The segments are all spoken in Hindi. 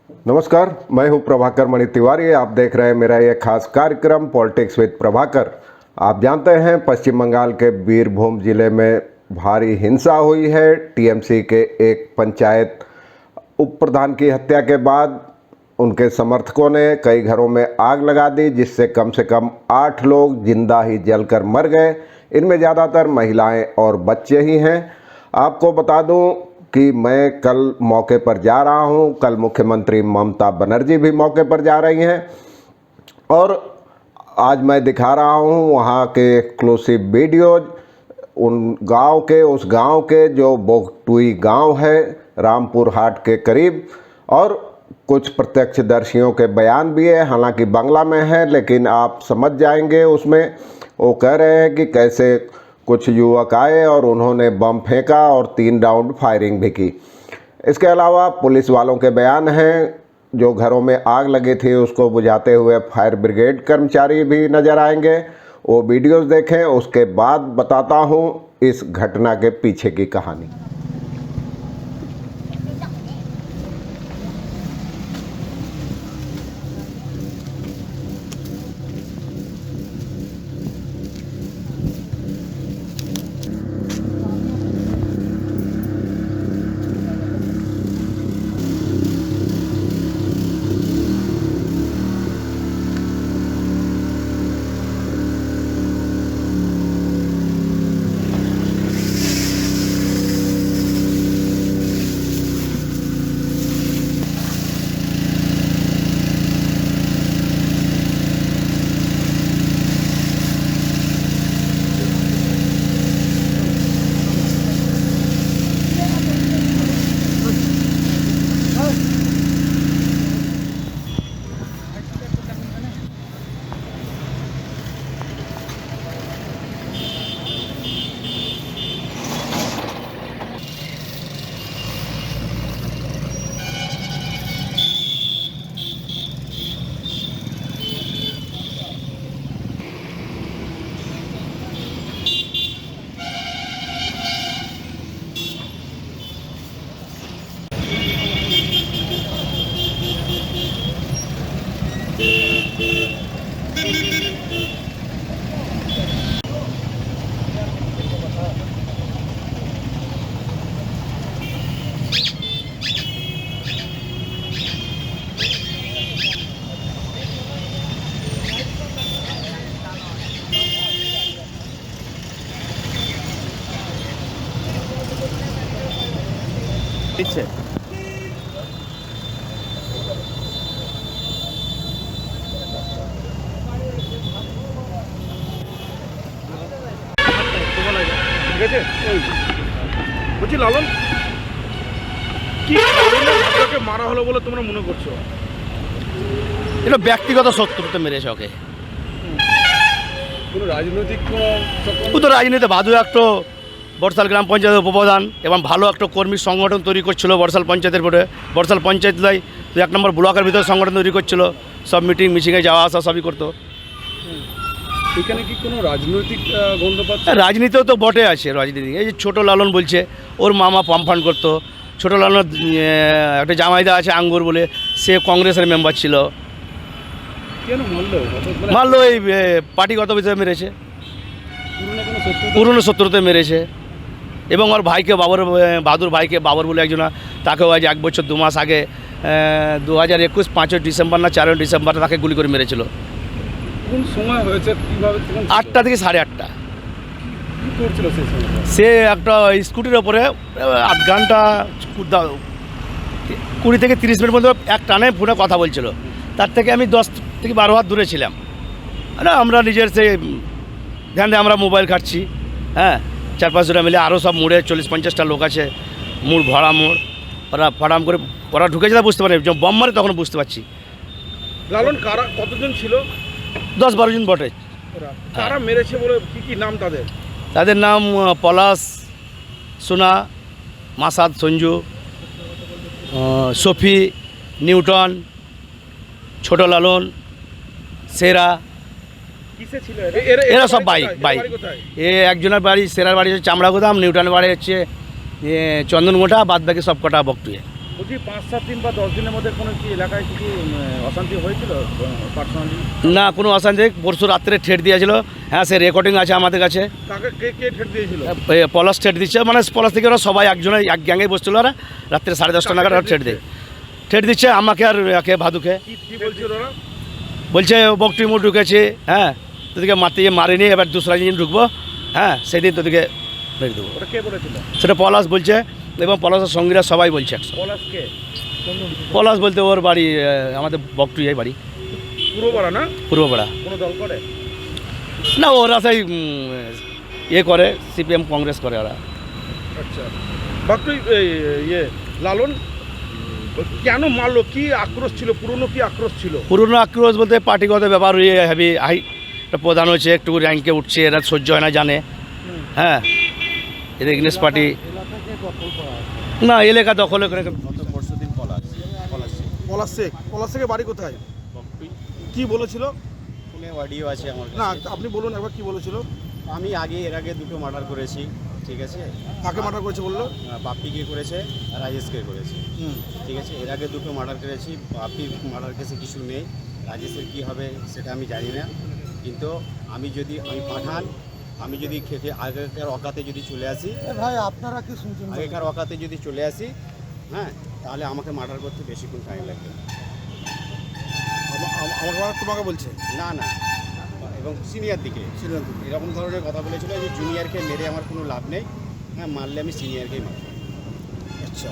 नमस्कार, मैं हूं प्रभाकर मणि तिवारी। आप देख रहे हैं मेरा ये खास कार्यक्रम पॉलिटिक्स विद प्रभाकर। आप जानते हैं पश्चिम बंगाल के बीरभूम जिले में भारी हिंसा हुई है। टीएमसी के एक पंचायत उप प्रधान की हत्या के बाद उनके समर्थकों ने कई घरों में आग लगा दी, जिससे कम से कम 8 लोग जिंदा ही जलकर मर गए। इनमें ज़्यादातर महिलाएं और बच्चे ही हैं। आपको बता दूं कि मैं कल मौके पर जा रहा हूं। कल मुख्यमंत्री ममता बनर्जी भी मौके पर जा रही हैं और आज मैं दिखा रहा हूं वहां के एक्सक्लूसिव वीडियोज उस गांव के जो बोगटुई गांव है रामपुर हाट के करीब, और कुछ प्रत्यक्षदर्शियों के बयान भी है। हालांकि बांग्ला में है लेकिन आप समझ जाएंगे। उसमें वो कह रहे हैं कि कैसे कुछ युवक आए और उन्होंने बम फेंका और 3 राउंड फायरिंग भी की। इसके अलावा पुलिस वालों के बयान हैं। जो घरों में आग लगी थी उसको बुझाते हुए फायर ब्रिगेड कर्मचारी भी नज़र आएंगे। वो वीडियोस देखें, उसके बाद बताता हूँ इस घटना के पीछे की कहानी। দিচ্ছে ঠিক আছে। বলছি লালন, কি কারণে মারা হলো বলে তোমরা মনে করছো? এটা ব্যক্তিগত শত্রুতা মেরেছে ওকে। কোনো রাজনৈতিক ও তো রাজনীতি বাদু একটা বর্ষাল গ্রাম পঞ্চায়েতের উপপ্রধান এবং ভালো একটা কর্মী সংগঠন তৈরি করছিল বর্ষাল পঞ্চায়েতের পরে। বর্ষাল পঞ্চায়েত 1 নম্বর ব্লকের ভিতরে সংগঠন তৈরি করছিল, সব মিটিংয়ে যাওয়া আসা সবই করতো। এখানে কি কোনো রাজনৈতিক গন্ধ পাচ্ছে? রাজনীতিও তো বটে আছে রাজনীতি। এই যে ছোটো লালন বলছে ওর মামা পাম্প করতো। ছোটো লালনের একটা জামাইদা আছে আঙ্গুর বলে, সে কংগ্রেসের মেম্বার ছিল। কেন মারলো এই পার্টিগত বিষয়ে মেরেছে, পুরনো শত্রুতে মেরেছে। এবং ওর ভাইকে বাহাদুর ভাইকে বাবর বলে একজন, তাকেও আজ 1 বছর 2 মাস আগে 2021 5 ডিসেম্বর না 4 ডিসেম্বর তাকে গুলি করে মেরেছিল। কোন সময় হয়েছে, কিভাবে? 8টা থেকে 8:30। কি করছিল সেই সময়? সে একটা স্কুটির ওপরে 8 ঘন্টা 20 থেকে 30 মিনিট মধ্যে এক টানে ফোনে কথা বলছিল। তার থেকে আমি 10 থেকে 12 হাত দূরে ছিলাম। আমরা নিজের সেই ধ্যান দিয়ে আমরা মোবাইল ঘাটছি। হ্যাঁ, 4-5 জনা মিলে, আরও সব মোড়ে 40-50টা লোক আছে, মোড় ভরা মোড়। ওরা ফাটাম করে ওরা ঢুকেছে, তা বুঝতে পারি। যখন বম মারে তখন বুঝতে পারছি। লালন কারা কতজন ছিল? 10-12 জন বটে। কারা মেরেছে বলে কি নাম তাদের? তাদের নাম পলাশ, সোনা, মাসাদ, সঞ্জু, সফি, নিউটন, ছোট লালন, সেরা। কিসে ছিল এরা সব বাইক। একজনের বাড়ি, সেরার বাড়ি হচ্ছে চামড়া গোদাম, নিউটনের বাড়ি হচ্ছে চন্দনগোটা, বাদ বাকি সব কটা বকটুয়ে। বলছি 5-7 দিন বা 10 দিনের মধ্যে কোনো কি এলাকায় কিছু অশান্তি হয়েছিল পার্সোনালি? না, কোনো অশান্তি। পরশু রাত্রে ঠেট দিয়েছিল। হ্যাঁ, সে রেকর্ডিং আছে আমাদের কাছে। কাকে কে ঠেট দিয়েছিল? পলাশ ঠেট দিচ্ছে, মানে পলাশ থেকে ওরা সবাই একজনে এক গ্যাংয়ে বসছিল। ওরা রাত্রে 10:30 নাগাদ ওরা ঠেট দেয়। ঠেট দিচ্ছে আমাকে আর একে ভাদুকে। কি বলছিল ওরা? বলছে বকটিমু ঢুকেছে, হ্যাঁ তোদেরকে মারিনি, এবার দুসরা দিন ঢুকবো, হ্যাঁ সেদিন তোদেরকে মেরে দেবো। ওটা কে বলেছিল? সেটা পলাশ বলছে এবং পলাশের সঙ্গীরা সবাই বলছে একশো। পলাশ কে? পলাশ বলতে ওর বাড়ি আমাদের বকটুইয়াই বাড়ি, পূর্বপাড়া না? পূর্বপাড়া। কোনো দল করে না, ওরা সেই ইয়ে করে, সিপিএম কংগ্রেস করে ওরা। আচ্ছা, বাকটু ইয়ে লালন কেন মারলো? কি আক্রোশ ছিল? পুরনো কি আক্রোশ ছিল? পুরনো আক্রোশ বলতে পার্টিগত ব্যাপার, হেভি হাই প্রধান হয়েছে, একটু র্যাঙ্কে উঠছে, এরা সহ্য হয় না জানে। হ্যাঁ, এদের ইংলিশ পার্টি না এলাকা দখল করে। পরশুদিন পলাশ শেখের বাড়ি কোথায়? কি বলেছিল? ফোনে অডিও আছে আমার না, কাছে। আপনি বলুন একবার কি বলেছিল। আমি এর আগে দুটো মার্ডার করেছি, ঠিক আছে। কাকে মার্ডার করেছে বললো? বাপ্পিকে করেছে আর রাজেশকে করেছে, ঠিক আছে। এর আগে দুটো মার্ডার করেছি। বাপ্পির মার্ডার কেসে কিছু নেই, রাজেশের কী হবে সেটা আমি জানি না। কিন্তু আমি পাঠান, আমি যদি খেতে আগেকার অকাতে যদি চলে আসি, ভাই আপনারা কি শুনছেন? আগেকার অকাতে যদি চলে আসি, হ্যাঁ, তাহলে আমাকে মার্ডার করতে বেশিক্ষণ টাইম লাগবে না। আমার তোমাকে বলছে না না, এবং সিনিয়র দিকে এরকম ধরনের কথা বলেছিল যে জুনিয়রকে মেরে আমার কোনো লাভ নেই, হ্যাঁ মারলে আমি সিনিয়রকেই মারব। আচ্ছা,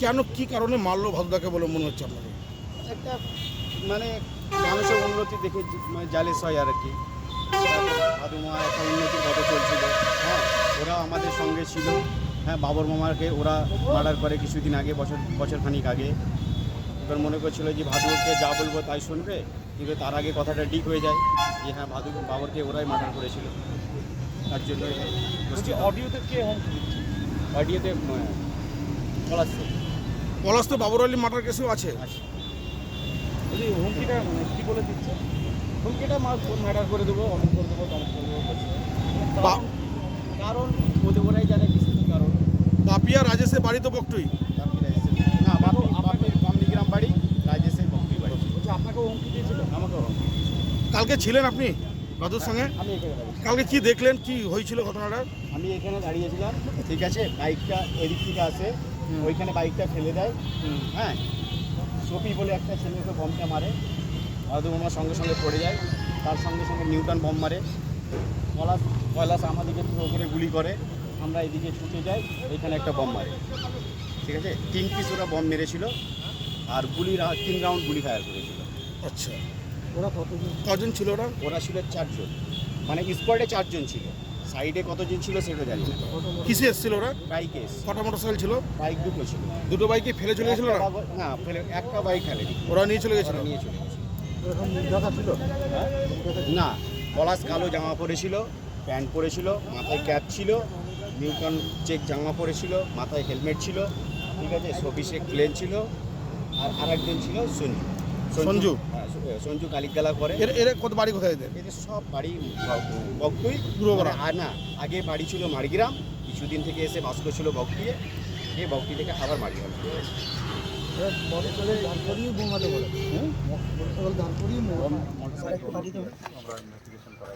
কেন কি কারণে মারলো ভাদুদাকে বলে মনে হচ্ছে আপনাকে? একটা মানে মানুষের উন্নতি দেখে মানে জালেস হয় আর কি। ভাদুমা একটা উন্নতির পথে চলছিল, হ্যাঁ, ওরা আমাদের সঙ্গে ছিল। হ্যাঁ, বাবর মামাকে ওরা মার্ডার করে কিছুদিন আগে, বছরখানিক আগে। এবার মনে করছিল যে ভাদুকে যা বলবো তাই শুনবে, কিন্তু তার আগে কথাটা ডিক হয়ে যায় যে হ্যাঁ বাবরকে ওরাই মার্ডার করেছিল। তার জন্য অডিওতে কে হুমকি দিচ্ছে? অডিওতে পলাশ তো বাবর আলী মার্ডার কেসেও আছে। হুমকিটা কি বলে দিচ্ছে? হুমকিটা মার্ডার করে দেবো, অমন করে দেবো, তমন করে দেবো। কারণ ওরাই জানে কিছু কারণ। বাপিয়া রাজেশের বাড়ি তো বকটুই। না, বাপির বামনিগ্রাম বাড়ি, রাজেশের বকরি বাড়ি। আপনাকেও হুমকি দিয়েছিল? আমাকেও কালকে ছিলেন আপনি ভাদুর সঙ্গে? আমি এখানে দাঁড়িয়ে, কালকে কি দেখলেন, কি হয়েছিল ঘটনাটা? আমি এখানে দাঁড়িয়েছিলাম, ঠিক আছে। বাইকটা এদিক থেকে আসে, ওইখানে বাইকটা ফেলে দেয়, হ্যাঁ। সপি বলে একটা ছেলেকে বমটা মারে, ভাদু আমার সঙ্গে সঙ্গে পড়ে যায়। তার সঙ্গে সঙ্গে নিউটন বম মারে। পলাশ আমাদেরকে থ্রো করে গুলি করে, আমরা এদিকে ছুটে যাই, এইখানে একটা বম মারে, ঠিক আছে। 3 পিস ওরা বম মেরেছিল আর 3 রাউন্ড গুলি ফায়ার করেছিল। আচ্ছা, ওরা কজন ছিল? ওরা ছিল 4 জন, মানে স্কোয়াডে 4 জন ছিল। সাইডে কতজন ছিল সেটা জানি না। কিসে এসেছিল ওরা? বাইকে, কটা মোটরসাইকেল ছিল? বাইক দুটো ছিল। দুটো বাইকে ফেলে চলে গেছিল? না, ফেলে একটা বাইক ফেলেনি, ওরা নিয়ে চলে গেছিল? নিয়ে চলে গেছে। ছিল না, পলাশ কালো জামা পরেছিল, প্যান্ট পরেছিল, মাথায় ক্যাপ ছিল, নিউটন চেক জামা পরেছিল, মাথায় হেলমেট ছিল, ঠিক আছে। সফি শেখ প্লেন ছিল, আর আরেকজন ছিল সঞ্জু। হ্যাঁ, সঞ্জু কালিকগালা করে। এর কত বাড়ি কোথায় এদের? এদের সব বাড়ি বকটুই। আর না, আগে বাড়ি ছিল মারগ্রাম, কিছুদিন থেকে এসে বাস করছিল বকটুইয়ে, এই বকটুই থেকে আবার মারগ্রাম।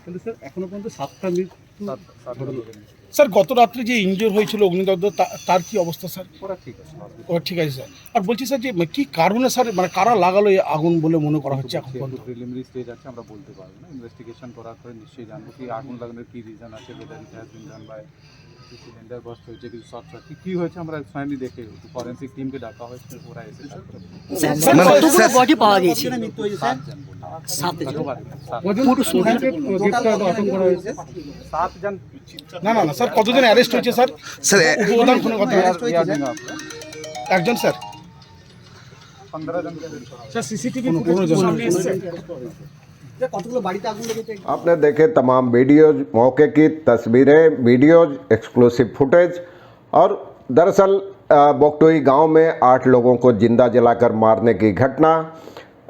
কিন্তু স্যার এখনো পর্যন্ত 7টা মৃত্যু। স্যার গত রাত্রে যে ইনজোর হয়েছিল অগ্নিদগ্ধ, তার কি অবস্থা স্যার? ওরা ঠিক আছে, ও ঠিক আছে স্যার। আর বলছি স্যার যে কি কারণে স্যার, মানে কারা লাগালো এই আগুন বলে মনে করা হচ্ছে এখন পর্যন্ত? প্রিলিমিনারি স্টেজ আছে, আমরা বলতে পারবো না। ইনভেস্টিগেশন করার পরে নিশ্চয়ই জানবো কি আগুন লাগানোর কি রিজন আছে, whether it has been done by cylinder burst হয়েছে, কিছু শর্ট সার্কিট কি হয়েছে আমরা ফাইনালি দেখে ফরেন্সিক টিমকে ডাকা হয়েছে, ওরা এসে কতগুলো বডি পাওয়া গেছে? 7 জন না না না স্যার, কতজন অ্যারেস্ট হয়েছে স্যার? স্যার উপপ্রধান কোনো কথা? একজন স্যার। 15 জন। স্যার सीसीटीवी ফুটেজ সামনে এসেছে? কতগুলো বাড়িতে আগুন লেগেছে? आपने देखे तमाम वीडियोज, मौके की तस्वीरें, वीडियोज, एक्सक्लूसिव फुटेज। और दरअसल बोकटोई गांव में 8 लोगों को जिंदा जलाकर मारने की घटना,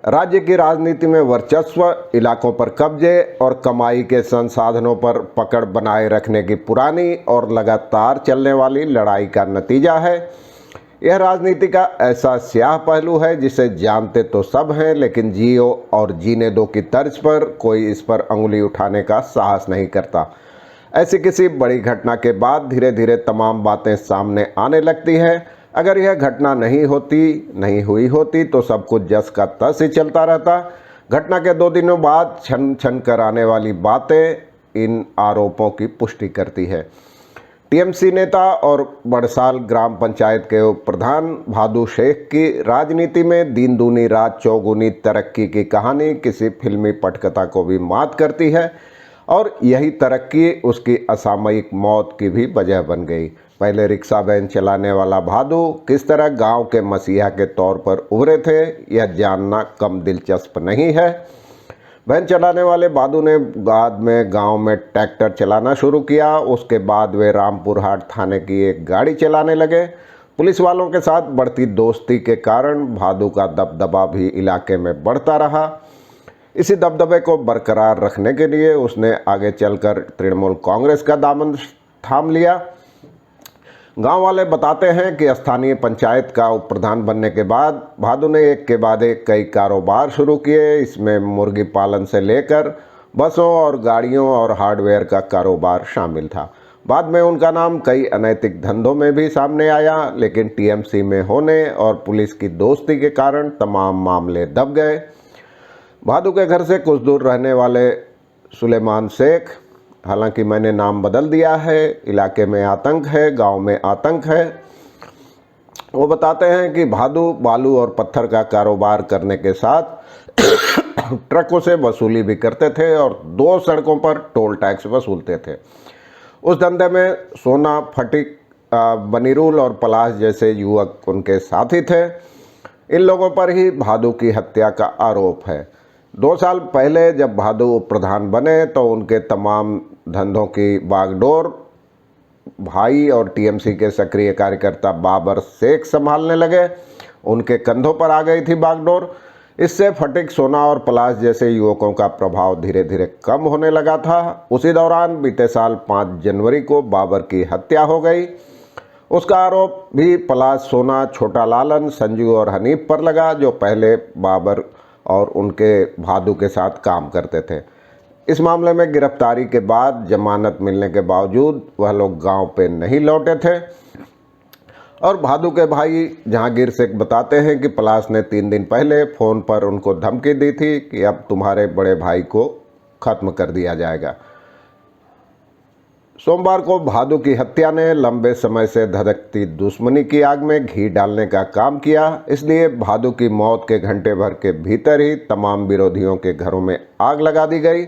राज्य की राजनीति में वर्चस्व, इलाकों पर कब्जे और कमाई के संसाधनों पर पकड़ बनाए रखने की पुरानी और लगातार चलने वाली लड़ाई का नतीजा है। यह राजनीति का ऐसा स्याह पहलू है जिसे जानते तो सब हैं, लेकिन जियो और जीने दो की तर्ज पर कोई इस पर अंगुली उठाने का साहस नहीं करता। ऐसी किसी बड़ी घटना के बाद धीरे धीरे तमाम बातें सामने आने लगती है। अगर यह घटना नहीं हुई होती तो सब कुछ जस का तस ही चलता रहता। घटना के 2 दिनों बाद छन छन कर आने वाली बातें इन आरोपों की पुष्टि करती है। टीएमसी नेता और बड़साल ग्राम पंचायत के उप प्रधान भादू शेख की राजनीति में दिन दूनी रात चौगुनी तरक्की की कहानी किसी फिल्मी पटकथा को भी मात करती है, और यही तरक्की उसकी असामयिक मौत की भी वजह बन गई। पहले रिक्शा वैन चलाने वाला भादू किस तरह गांव के मसीहा के तौर पर उभरे थे, यह जानना कम दिलचस्प नहीं है। वैन चलाने वाले भादू ने बाद में गांव में ट्रैक्टर चलाना शुरू किया। उसके बाद वे रामपुर हाट थाने की एक गाड़ी चलाने लगे। पुलिस वालों के साथ बढ़ती दोस्ती के कारण भादू का दबदबा भी इलाके में बढ़ता रहा। इसी दबदबे को बरकरार रखने के लिए उसने आगे चलकर तृणमूल कांग्रेस का दामन थाम लिया। गांव वाले बताते हैं कि स्थानीय पंचायत का उप प्रधान बनने के बाद भादू ने एक के बाद एक कई कारोबार शुरू किए। इसमें मुर्गी पालन से लेकर बसों और गाड़ियों और हार्डवेयर का कारोबार शामिल था। बाद में उनका नाम कई अनैतिक धंधों में भी सामने आया, लेकिन टीएमसी में होने और पुलिस की दोस्ती के कारण तमाम मामले दब गए। भादू के घर से कुछ दूर रहने वाले सुलेमान शेख, हालांकि मैंने नाम बदल दिया है, इलाके में आतंक है, गांव में आतंक है, वो बताते हैं कि भादू बालू और पत्थर का कारोबार करने के साथ ट्रकों से वसूली भी करते थे और 2 सड़कों पर टोल टैक्स वसूलते थे। उस धंधे में सोना, फटिक, बनीरूल और पलाश जैसे युवक उनके साथी थे। इन लोगों पर ही भादू की हत्या का आरोप है। 2 साल पहले जब भादू उप प्रधान बने तो उनके तमाम धंधों की बागडोर भाई और टीएमसी के सक्रिय कार्यकर्ता बाबर शेख संभालने लगे। उनके कंधों पर आ गई थी बागडोर। इससे फटिक, सोना और पलाश जैसे युवकों का प्रभाव धीरे धीरे कम होने लगा था। उसी दौरान बीते साल 5 जनवरी को बाबर की हत्या हो गई। उसका आरोप भी पलाश, सोना, छोटा लालन, संजू और हनीफ पर लगा, जो पहले बाबर और उनके भादू के साथ काम करते थे। इस मामले में गिरफ्तारी के बाद जमानत मिलने के बावजूद वह लोग गांव पे नहीं लौटे थे। और भादू के भाई जहांगीर शेख बताते हैं कि पलाश ने 3 दिन पहले फ़ोन पर उनको धमकी दी थी कि अब तुम्हारे बड़े भाई को ख़त्म कर दिया जाएगा। सोमवार को भादू की हत्या ने लंबे समय से धधकती दुश्मनी की आग में घी डालने का काम किया। इसलिए भादू की मौत के घंटे भर के भीतर ही तमाम विरोधियों के घरों में आग लगा दी गई।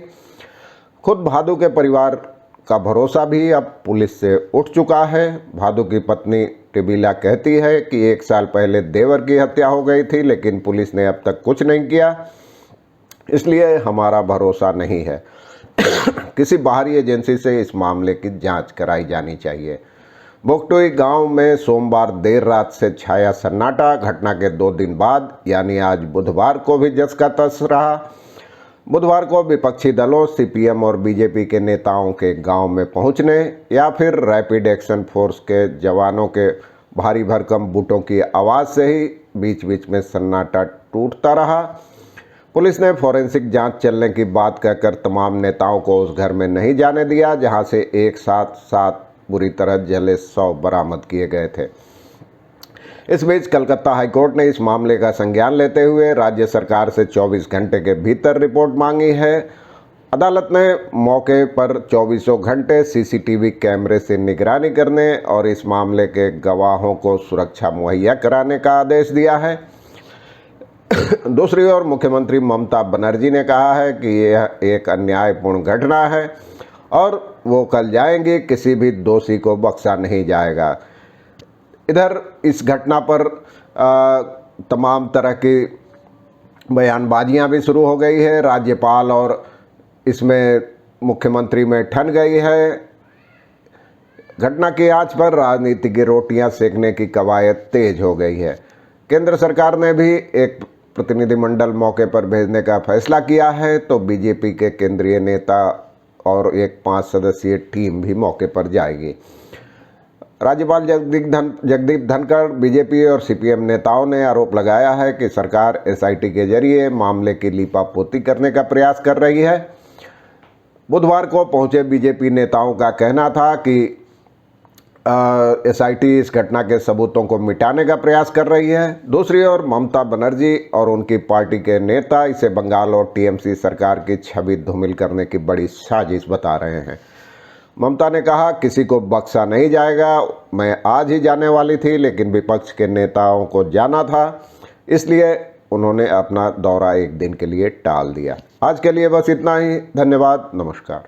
खुद भादू के परिवार का भरोसा भी अब पुलिस से उठ चुका है। भादू की पत्नी टिबिला कहती है कि 1 साल पहले देवर की हत्या हो गई थी, लेकिन पुलिस ने अब तक कुछ नहीं किया, इसलिए हमारा भरोसा नहीं है। किसी बाहरी एजेंसी से इस मामले की जांच कराई जानी चाहिए। बोकटोई गांव में सोमवार देर रात से छाया सन्नाटा। घटना के 2 दिन बाद यानी आज बुधवार को भी जस का तस रहा। बुधवार को विपक्षी दलों सीपीएम और बीजेपी के नेताओं के गांव में पहुंचने या फिर रैपिड एक्शन फोर्स के जवानों के भारी भरकम बूटों की आवाज़ से ही बीच बीच में सन्नाटा टूटता रहा। पुलिस ने फोरेंसिक जांच चलने की बात कहकर तमाम नेताओं को उस घर में नहीं जाने दिया जहां से एक साथ 7 बुरी तरह जले 100 बरामद किए गए थे। इस बीच कलकत्ता हाईकोर्ट ने इस मामले का संज्ञान लेते हुए राज्य सरकार से 24 घंटे के भीतर रिपोर्ट मांगी है। अदालत ने मौके पर 24 घंटे सीसीटीवी कैमरे से निगरानी करने और इस मामले के गवाहों को सुरक्षा मुहैया कराने का आदेश दिया है। दूसरी ओर मुख्यमंत्री ममता बनर्जी ने कहा है कि यह एक अन्यायपूर्ण घटना है और वो कल जाएंगी, किसी भी दोषी को बख्शा नहीं जाएगा। इधर इस घटना पर तमाम तरह की बयानबाजियां भी शुरू हो गई है। राज्यपाल और इसमें मुख्यमंत्री में ठन गई है। घटना की आंच पर राजनीति की रोटियां सेकने की कवायद तेज हो गई है। केंद्र सरकार ने भी एक प्रतिनिधिमंडल मौके पर भेजने का फैसला किया है, तो बीजेपी के केंद्रीय नेता और एक 5 सदस्यीय टीम भी मौके पर जाएगी। राज्यपाल जगदीप धनखड़, बीजेपी और सीपीएम नेताओं ने आरोप लगाया है कि सरकार एसआईटी के जरिए मामले की लीपापोती करने का प्रयास कर रही है। बुधवार को पहुंचे बीजेपी नेताओं का कहना था कि एसआईटी इस घटना के सबूतों को मिटाने का प्रयास कर रही है। दूसरी ओर ममता बनर्जी और उनकी पार्टी के नेता इसे बंगाल और टीएमसी सरकार की छवि धूमिल करने की बड़ी साजिश बता रहे हैं। ममता ने कहा, किसी को बख्शा नहीं जाएगा। मैं आज ही जाने वाली थी, लेकिन विपक्ष के नेताओं को जाना था, इसलिए उन्होंने अपना दौरा एक दिन के लिए टाल दिया। आज के लिए बस इतना ही। धन्यवाद, नमस्कार।